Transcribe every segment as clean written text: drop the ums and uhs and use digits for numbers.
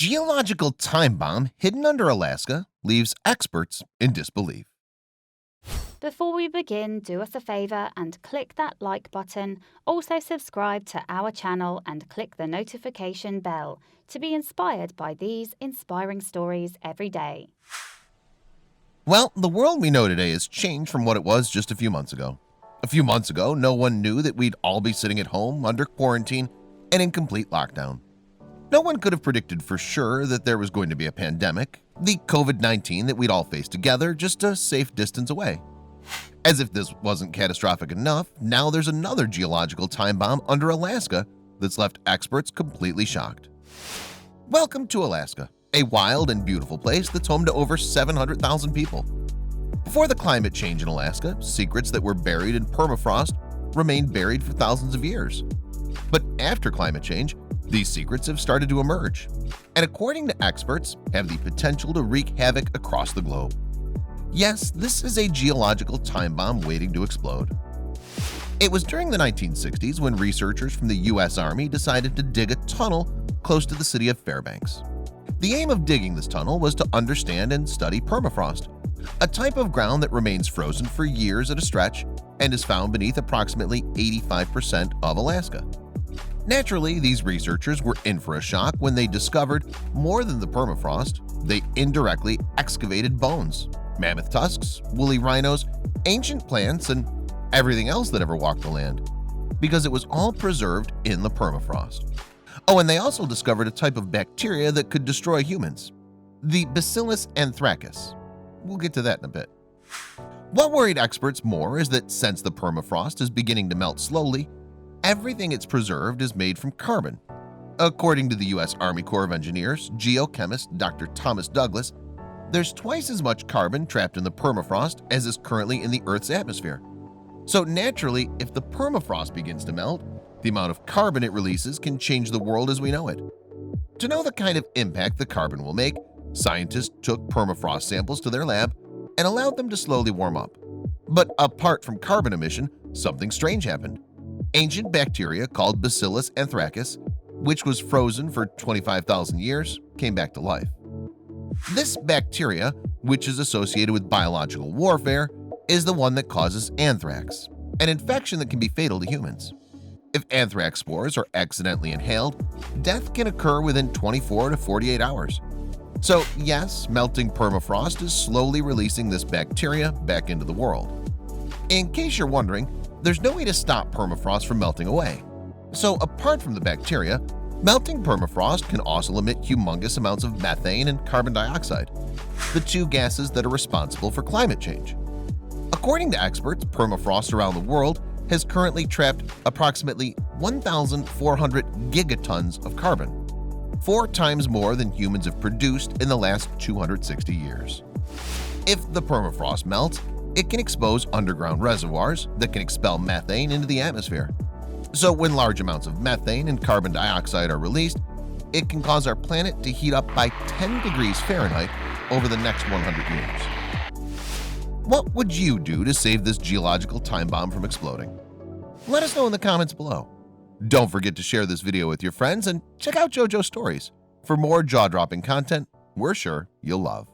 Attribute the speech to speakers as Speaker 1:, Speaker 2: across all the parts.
Speaker 1: Geological time bomb hidden under Alaska leaves experts in disbelief.
Speaker 2: Before we begin, do us a favor and click that like button. Also subscribe to our channel and click the notification bell to be inspired by these inspiring stories every day.
Speaker 1: Well, the world we know today has changed from what it was just a few months ago. A few months ago, no one knew that we'd all be sitting at home under quarantine and in complete lockdown. No one could have predicted for sure that there was going to be a pandemic, the COVID-19 that we'd all face together just a safe distance away. As if this wasn't catastrophic enough, now there's another geological time bomb under Alaska that's left experts completely shocked. Welcome to Alaska, a wild and beautiful place that's home to over 700,000 people. Before the climate change in Alaska, secrets that were buried in permafrost remained buried for thousands of years. But after climate change, these secrets have started to emerge, and according to experts, have the potential to wreak havoc across the globe. Yes, this is a geological time bomb waiting to explode. It was during the 1960s when researchers from the U.S. Army decided to dig a tunnel close to the city of Fairbanks. The aim of digging this tunnel was to understand and study permafrost, a type of ground that remains frozen for years at a stretch and is found beneath approximately 85% of Alaska. Naturally, these researchers were in for a shock when they discovered more than the permafrost. They indirectly excavated bones, mammoth tusks, woolly rhinos, ancient plants, and everything else that ever walked the land, because it was all preserved in the permafrost. Oh, and they also discovered a type of bacteria that could destroy humans, the Bacillus anthracus. We'll get to that in a bit. What worried experts more is that since the permafrost is beginning to melt slowly, everything it's preserved is made from carbon. According to the U.S. Army Corps of Engineers geochemist Dr. Thomas Douglas, there's twice as much carbon trapped in the permafrost as is currently in the Earth's atmosphere. So naturally, if the permafrost begins to melt, the amount of carbon it releases can change the world as we know it. To know the kind of impact the carbon will make, scientists took permafrost samples to their lab and allowed them to slowly warm up. But apart from carbon emission, something strange happened. Ancient bacteria called Bacillus anthracus, which was frozen for 25,000 years, came back to life. This bacteria, which is associated with biological warfare, is the one that causes anthrax, an infection that can be fatal to humans. If anthrax spores are accidentally inhaled, death can occur within 24 to 48 hours. So yes, melting permafrost is slowly releasing this bacteria back into the world. In case you're wondering, there's no way to stop permafrost from melting away. So apart from the bacteria, melting permafrost can also emit humongous amounts of methane and carbon dioxide, the two gases that are responsible for climate change. According to experts, permafrost around the world has currently trapped approximately 1,400 gigatons of carbon, 4 times more than humans have produced in the last 260 years. If the permafrost melts, it can expose underground reservoirs that can expel methane into the atmosphere. So when large amounts of methane and carbon dioxide are released, it can cause our planet to heat up by 10 degrees Fahrenheit over the next 100 years. What would you do to save this geological time bomb from exploding? Let us know in the comments below. Don't forget to share this video with your friends and check out JoJo Stories for more jaw-dropping content we're sure you'll love.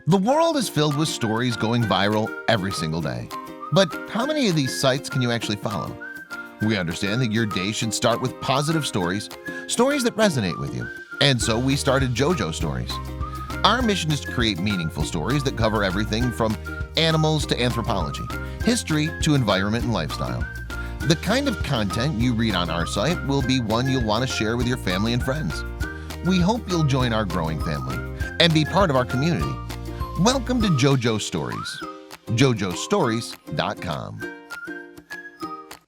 Speaker 1: The world is filled with stories going viral every single day. But how many of these sites can you actually follow? We understand that your day should start with positive stories, stories that resonate with you. And so we started JoJo Stories. Our mission is to create meaningful stories that cover everything from animals to anthropology, history to environment and lifestyle. The kind of content you read on our site will be one you'll want to share with your family and friends. We hope you'll join our growing family and be part of our community. Welcome to JoJo Stories. JoJoStories.com.